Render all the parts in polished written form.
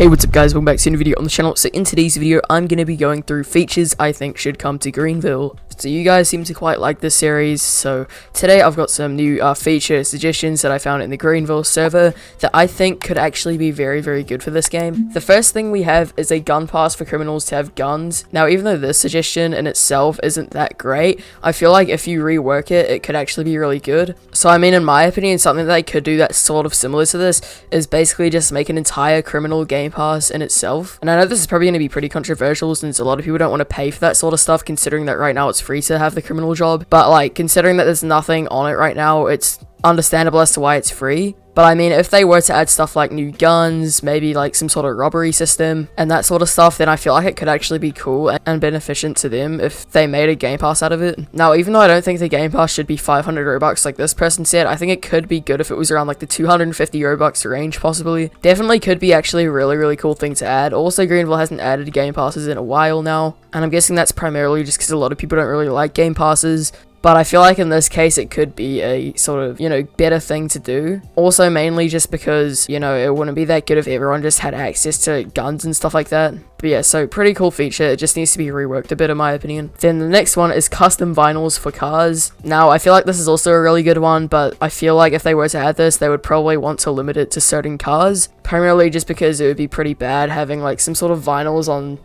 Hey, what's up guys, welcome back to a new video on the channel. So in today's video, I'm going to be going through features I think should come to Greenville. So you guys seem to quite like this series, so today I've got some new feature suggestions that I found in the Greenville server that I think could actually be very good for this game. The first thing we have is a gun pass for criminals to have guns. Now, even though this suggestion in itself isn't that great, I feel like if you rework it, it could actually be really good. So I mean, in my opinion, something that they could do that's sort of similar to this is basically just make an entire criminal game pass in itself. And I know this is probably going to be pretty controversial since a lot of people don't want to pay for that sort of stuff, considering that right now it's free to have the criminal job. But like, considering that there's nothing on it right now, it's understandable as to why it's free. But I mean, if they were to add stuff like new guns, maybe like some sort of robbery system and that sort of stuff, then I feel like it could actually be cool and beneficent to them if they made a game pass out of it. Now, even though I don't think the game pass should be 500 Robux like this person said, I think it could be good if it was around like the 250 Robux range possibly. Definitely could be actually a really cool thing to add. Also, Greenville hasn't added game passes in a while now, and I'm guessing that's primarily just because a lot of people don't really like game passes. But I feel like in this case, it could be a sort of, better thing to do. Also, mainly just because, it wouldn't be that good if everyone just had access to guns and stuff like that. But yeah, so pretty cool feature. It just needs to be reworked a bit in my opinion. Then the next one is custom vinyls for cars. Now, I feel like this is also a really good one, but I feel like if they were to add this, they would probably want to limit it to certain cars. Primarily just because it would be pretty bad having like some sort of vinyls on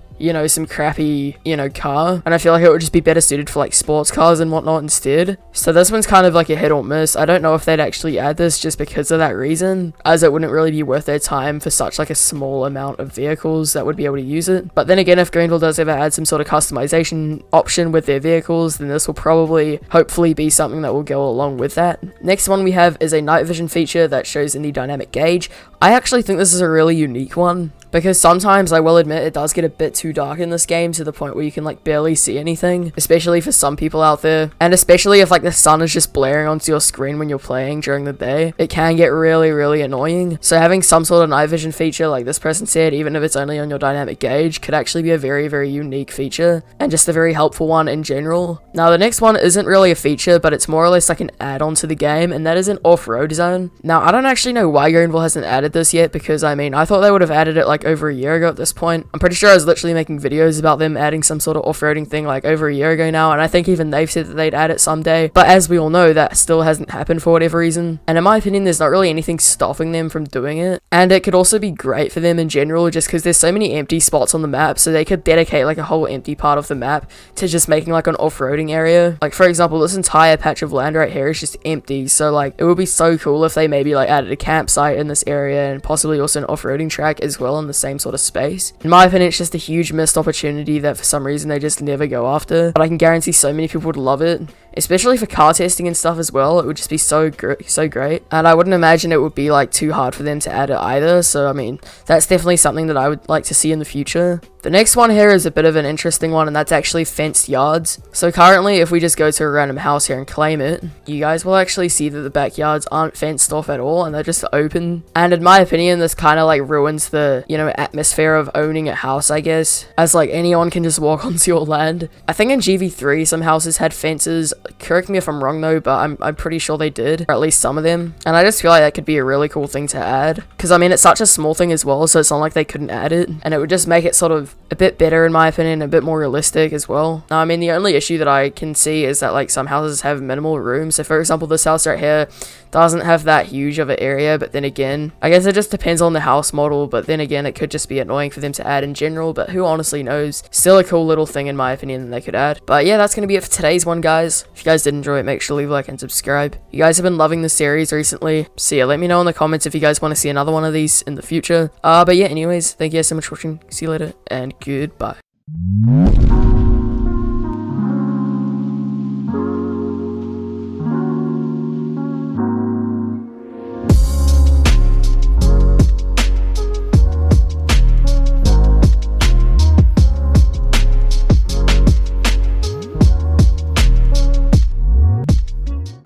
some crappy, car. And I feel like it would just be better suited for like sports cars and whatnot instead. So this one's kind of like a hit or miss. I don't know if they'd actually add this just because of that reason, as it wouldn't really be worth their time for such like a small amount of vehicles that would be able to use it. But then again, if Greenville does ever add some sort of customization option with their vehicles, then this will probably, hopefully be something that will go along with that. Next one we have is a night vision feature that shows in the dynamic gauge. I actually think this is a really unique one, because sometimes, I will admit, it does get a bit too dark in this game to the point where you can like barely see anything, especially for some people out there, and especially if like the sun is just blaring onto your screen when you're playing during the day, it can get really annoying. So having some sort of night vision feature like this person said, even if it's only on your dynamic gauge, could actually be a very unique feature and just a very helpful one in general. Now the next one isn't really a feature, but it's more or less like an add-on to the game, and that is an off-road zone. Now I don't actually know why Greenville hasn't added this yet, because I mean, I thought they would have added it like over a year ago at this point. I'm pretty sure I was literally making videos about them adding some sort of off-roading thing like over a year ago now, and I think even they've said that they'd add it someday. But as we all know, that still hasn't happened for whatever reason. And in my opinion, there's not really anything stopping them from doing it. And it could also be great for them in general, just because there's so many empty spots on the map, so they could dedicate like a whole empty part of the map to just making like an off-roading area. Like for example, this entire patch of land right here is just empty, so like it would be so cool if they maybe like added a campsite in this area and possibly also an off-roading track as well in the same sort of space. In my opinion, it's just a huge missed opportunity that for some reason they just never go after, but I can guarantee so many people would love it, especially for car testing and stuff as well. It would just be so great, and I wouldn't imagine it would be like too hard for them to add it either. So I mean, that's definitely something that I would like to see in the future. The next one here is a bit of an interesting one, and that's actually fenced yards. So currently, if we just go to a random house here and claim it, you guys will actually see that the backyards aren't fenced off at all, and they're just open. And in my opinion, this kind of like ruins the, atmosphere of owning a house, I guess, as like anyone can just walk onto your land. I think in GV3, some houses had fences. Correct me if I'm wrong though, but I'm pretty sure they did, or at least some of them. And I just feel like that could be a really cool thing to add, because I mean, it's such a small thing as well, so it's not like they couldn't add it, and it would just make it sort of a bit better in my opinion, a bit more realistic as well. Now I mean, the only issue that I can see is that like some houses have minimal room. So for example, this house right here doesn't have that huge of an area, but then again, I guess it just depends on the house model, but then again, it could just be annoying for them to add in general, but who honestly knows. Still a cool little thing in my opinion that they could add. But yeah, that's gonna be it for today's one, guys. If you guys did enjoy it, make sure to leave a like and subscribe. You guys have been loving the series recently, so yeah, let me know in the comments if you guys want to see another one of these in the future. But yeah, anyways, thank you guys so much for watching. See you later, and goodbye.